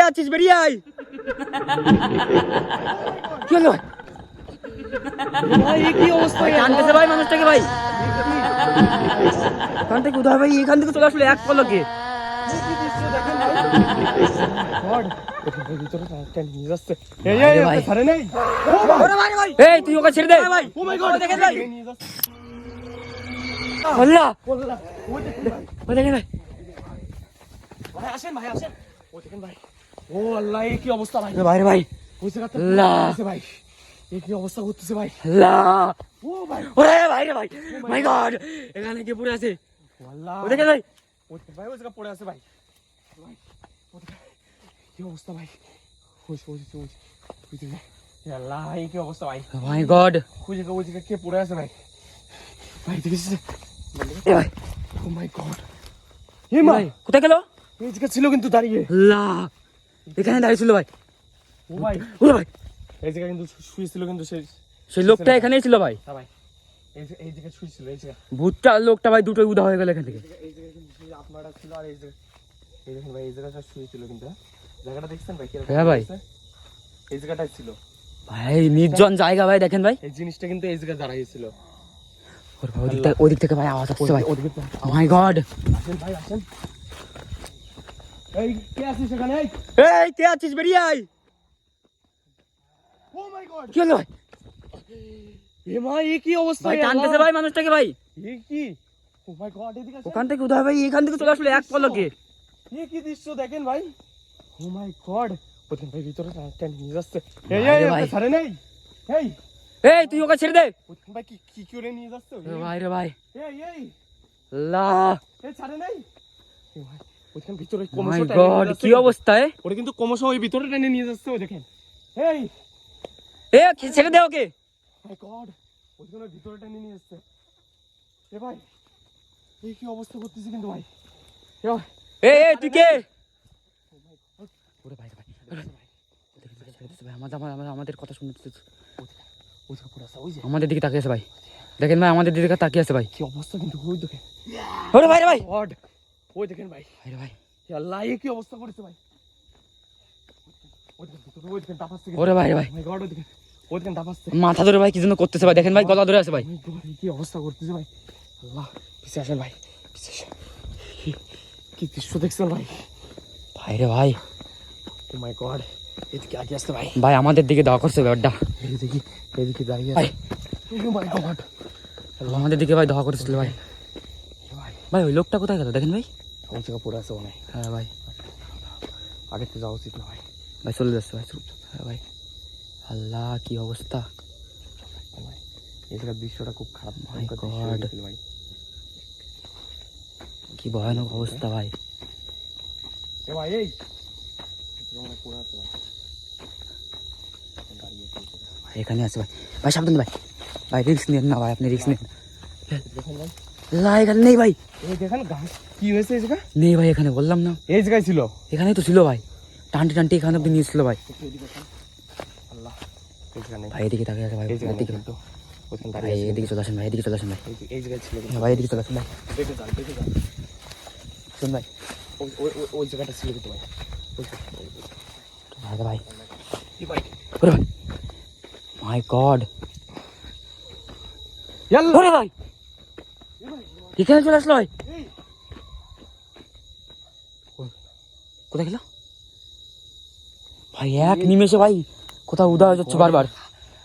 আছিস বেরিয়ে আয়। কি হলো ভাই কি অবস্থা টানতেছে ভাই মানুষটাকে ভাই এখান থেকে উদয় ভাই এখান থেকে চলে আসলো এক পলকে। এই তুই ওকে ছেড়ে দে ভাই। দেখেন ভাই আল্লাহ ওই দেখেন ভাই ভাই আসেন ভাই আসেন ও দেখেন ভাই ও আল্লাহ এই কি অবস্থা ভাই বাইরে ভাই বুঝতে পারতে আল্লাহ ভাই এই কি অবস্থা করতেছে ভাই আল্লাহ ও ভাই ওরে বাইরে ভাই মাই গড এখানে কে পড়ে আছে আল্লাহ ও দেখেন ভাই ও দেখেন ভাই ওই জায়গা পড়ে আছে ভাই ভাই ও দেখেন কি অবস্থা ভাই ওই আল্লাহ এই কি অবস্থা ভাই মাই গড ওই জায়গা কে পড়ে আছে ভাই ভাই দেখেছিস এ ভাই ও মাই গড এ ভাই কোথায় গেল এই জায়গা ছিল কিন্তু দাঁড়িয়ে আল্লাহ এখানে দাঁড়িয়ে ছিল ভাই ও ভাই ওরে ভাই এই জায়গা কিন্তু শুয়েছিল কিন্তু সেই লোকটা এখানেই ছিল ভাই হ্যাঁ ভাই এই জায়গা শুয়েছিল এই জায়গা ভূতটা আর লোকটা ভাই দুটোই উদা হয়ে গেল এখান থেকে এই জায়গায় কিন্তু আপনারা ছিল আর এই জায়গা এই দেখুন ভাই এই জায়গাটা শুয়েছিল কিন্তু জায়গাটা দেখছেন ভাই কিরকম হ্যাঁ ভাই এই জায়গাটাই ছিল ভাই নির্জন জায়গা ভাই দেখেন ভাই এই জিনিসটা কিন্তু এই জায়গায় দাঁড়াইছিল ওর ভাই ওদিক থেকে ভাই আওয়াজ আসছে ভাই মাই গড আসেন ভাই আসেন এই কে আছিস এখানে এই কে আছিস বেরিয়ে আয়। ও মাই গড কি হলো ভাই এ মা এই কি অবস্থা ভাই টানতেছে ভাই মানুষটাকে ভাই এই কি ও মাই গড এদিকে আসেন ওখান থেকে উদয় ভাই এখান থেকে চলে আসলো এক পলকে। এই কি দৃশ্য দেখেন ভাই ও মাই গড ওদিন ভাই ভিতরে টান নিয়ে যাচ্ছে এই ভাই রে এই ভাই। ছাড়ে নাই এই এই তুই ওকে ছেড়ে দে ওদিন ভাই কি করে নিয়ে যাচ্ছে ভাই রে ভাই এই আল্লাহ এই ছাড়ে নাই এই ভাই ওদিন ভিতরে মাই ক্রমশ টান গড কি অবস্থা ওরে কিন্তু ক্রমশ ওই ভিতরে টেনে নিয়ে যাচ্ছে ওই দেখেন এই এ ছেড়ে দে ওকে মাই গড ওদিন ওই ভিতরে টেনে নিয়ে যাচ্ছে এ ভাই এই কি অবস্থা করতেছে কিন্তু ভাই এ ভাই এ তুই কে ওরে ভাই ভাই আমাদের কথা শুনতে ওই জায়গা পড়ে আছে ওই যে আমাদের দিকে তাকিয়ে আছে ভাই দেখেন ভাই আমাদের দিকে তাকিয়ে আছে ভাই কি অবস্থা কিন্তু ওই দেখেন ওরে ভাই রে ভাই গড ওই দেখেন ভাই ভাই রে ভাই এ আল্লাহ এই কি অবস্থা করেছে ভাই ওই দেখেন দাপাচ্ছে ওরে ভাই রে ভাই মাই গড ওই দেখেন দাপাচ্ছে মাথা ধরে ভাই কি জন্য করতেছে ভাই দেখেন ভাই গলা ধরে আছে ভাই কি অবস্থা করতেছে ভাই আল্লাহ পিছে আসেন ভাই পিছে আসেন কি দৃশ্য দেখছেন ভাই ভাই রে ভাই ও মাই গড এদিকে আগে আসতে ভাই ভাই আমাদের দিকে দাওয়া করছে ব্যাপারটা এদিকে দাঁড়িয়ে ভাই ও মাই গড আমাদের দিকে ভাই দাওয়া করেছিল ভাই ভাই ওই লোকটা কোথায় গেল দেখেন ভাই ওই জায়গা পড়ে আছে অনেক হ্যাঁ ভাই আগে তো যাওয়া উচিত না ভাই ভাই চলে যাচ্ছে ভাই হ্যাঁ ভাই আল্লাহ কি অবস্থা ভাই এই জায়গার দৃশ্যটা খুব খারাপ My ভয়ঙ্কর দৃশ্য God. হয়েছিল ভাই কি ভয়ানক অবস্থা ভাই এ ভাই এই মনে পড়ে আছে ভাই দাঁড়িয়ে আছে ভাই এখানে আছে ভাই ভাই সাবধান ভাই ভাই রিস্ক নেন না ভাই আপনি রিস্ক নেন দেখেন ভাই আল্লাহ এখানে নেই ভাই এই দেখেন গাছ কি হয়েছে এই জায়গা নেই ভাই এখানে বললাম না এই জায়গায় ছিল এখানেই তো ছিল ভাই টানটি টানটি এখানে অব্দি নিয়েছিল ভাই আল্লাহ এই জায়গা নেই ভাই এদিকে তাকিয়ে আছে ভাই এই জায়গা এদিকে কিন্তু ওখানে ভাই দাঁড়িয়ে আছে এদিকে চলে আসেন ভাই এদিকে চলে আসেন ভাই এই জায়গায় ছিল হ্যাঁ, ভাই এদিকে চলে আসেন ভাই দেখে যান শুন ভাই ওই জায়গাটা ছিল কিন্তু ভাই ভাই ভাই এই ভাই ওরে ভাই মাই গড ইয়াল্লা ওরে ভাই এখানে চলে আসলো ভাই এই কোথায় গেল ভাই এক নিমেষে ভাই কোথাও উদা হয়ে যাচ্ছে বারবার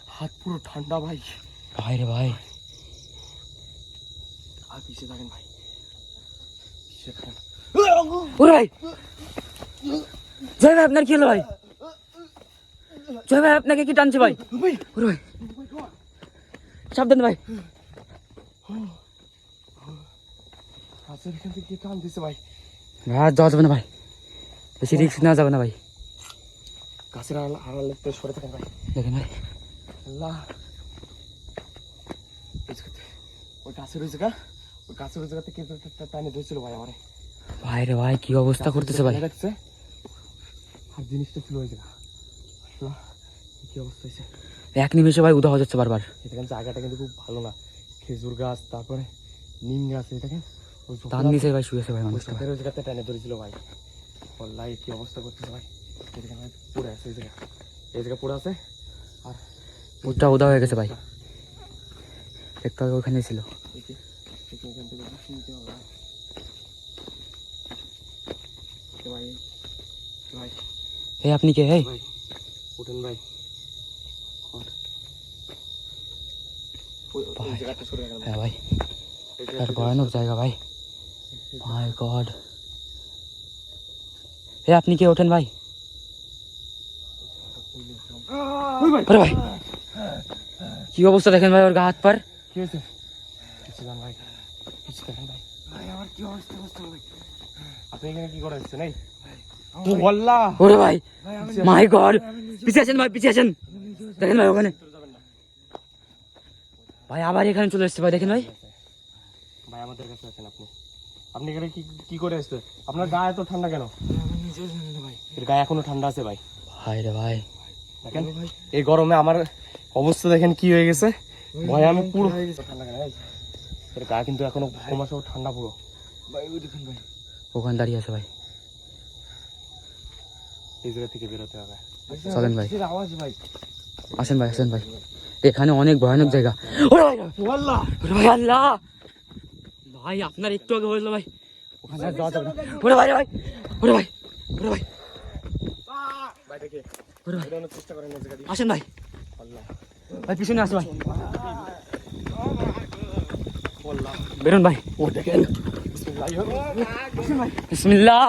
হাত পুরো ঠান্ডা ভাই ভাই রে ভাই আর পিছিয়ে থাকেন ভাই পিছিয়ে থাকেন ওরে ভাই জয় ভাই আপনার কি হলো ভাই জয় ভাই আপনাকে কি টানছে ভাই ভাই ওরে ভাই সাবধান ভাই আচ্ছা এখান থেকে কে টান দিছে ভাই আর যাওয়া যাবে না ভাই বেশি রিস্ক নেওয়া যাবে না ভাই গাছের আড়ালে তো সরে থাকেন ভাই দেখেন ভাই আল্লাহ ওই গাছের ওই জায়গাতে কে টানে ধরেছিল ভাই আমারে ভাই রে ভাই কি অবস্থা করতেছে ভাই দেখছে আর জিনিসটা ছিল ওই জায়গা আল্লাহ কি অবস্থা হয়েছে এক নিমেষে ভাই উদা হয়ে যাচ্ছে বারবার এখানে জায়গাটা কিন্তু খুব ভালো না খেজুর গাছ তারপরে নিম গাছ দেখেন তার নিচে ভাই শুয়েছে ভাই মানুষটা ওই জায়গাতে টানে ধরেছিল ভাই আল্লাহ কি অবস্থা করতেছে ভাই এদিকে ভাই পড়ে আছে এই জায়গা পড়ে আছে। আর ভূতটা উদা হয়ে গেছে ভাই, একটু আগে ওখানে ছিল। এখান থেকে বুঝে নিতে হবে ভাই। ভাই হে আপনি কে? হে ভাই উঠেন ভাই। ওই জায়গাটা সরে গেল। হ্যাঁ ভাই, আর ভয়ানক জায়গা ভাই। মাই গড, হে আপনি কে? ওঠেন ভাই। আরে ভাই কি অবস্থা দেখেন ভাই, ওর গা হাত পার। কি হয়েছে? কিছু জান ভাই, কিছু দেখেন ভাই। ভাই আমার কি অবস্থা ভাই? আপনি এখানে কি করে আসছেন? এই ও আল্লাহ, ওরে ভাই মাই গড, পিছিয়ে আসেন ভাই, পিছিয়ে আসেন। দেখেন ভাই ওখানে ভাই আবার এখানে চলে এসছে ভাই, দেখেন ভাই। ভাই আমাদের কাছে আছেন আপনি। আপনি এখানে কি করে আসছেন? আপনার গা এত ঠান্ডা কেন? ভাই এর গায়ে এখনো ঠান্ডা আছে ভাই। ভাই রে ভাই, দেখেন এই গরমে আমার অবস্থা দেখেন কি হয়ে গেছে। ভয় আমি পুরো ঠান্ডা কেন? এর গা কিন্তু এখনো ক্রমশ ঠান্ডা পুরো ভাই। ওই দেখেন ভাই ওখানে দাঁড়িয়ে আছে ভাই। এই জায়গা থেকে বেরোতে হবে। চলেন ভাই, আওয়াজ ভাই। আসেন ভাই, আসেন ভাই, এখানে অনেক ভয়ানক জায়গা। ওরে ভাই, আল্লাহ, ওরে ভাই আল্লাহ, ভাই আপনার একটু আগে হয়েছিল ভাই, ওখানে আর যাওয়া যাবে না। ওরে ভাই, ভাই ওরে ভাই, ওরে ভাই, ভাই দেখে ওরে ভাই, বেরোনোর চেষ্টা করেন এই জায়গা দিয়ে। আসেন ভাই, আল্লাহ ভাই পিছনে আসে ভাই, আল্লাহ বেরোন ভাই। ও দেখেন বিসমিল্লাহ। বিসমিল্লাহ।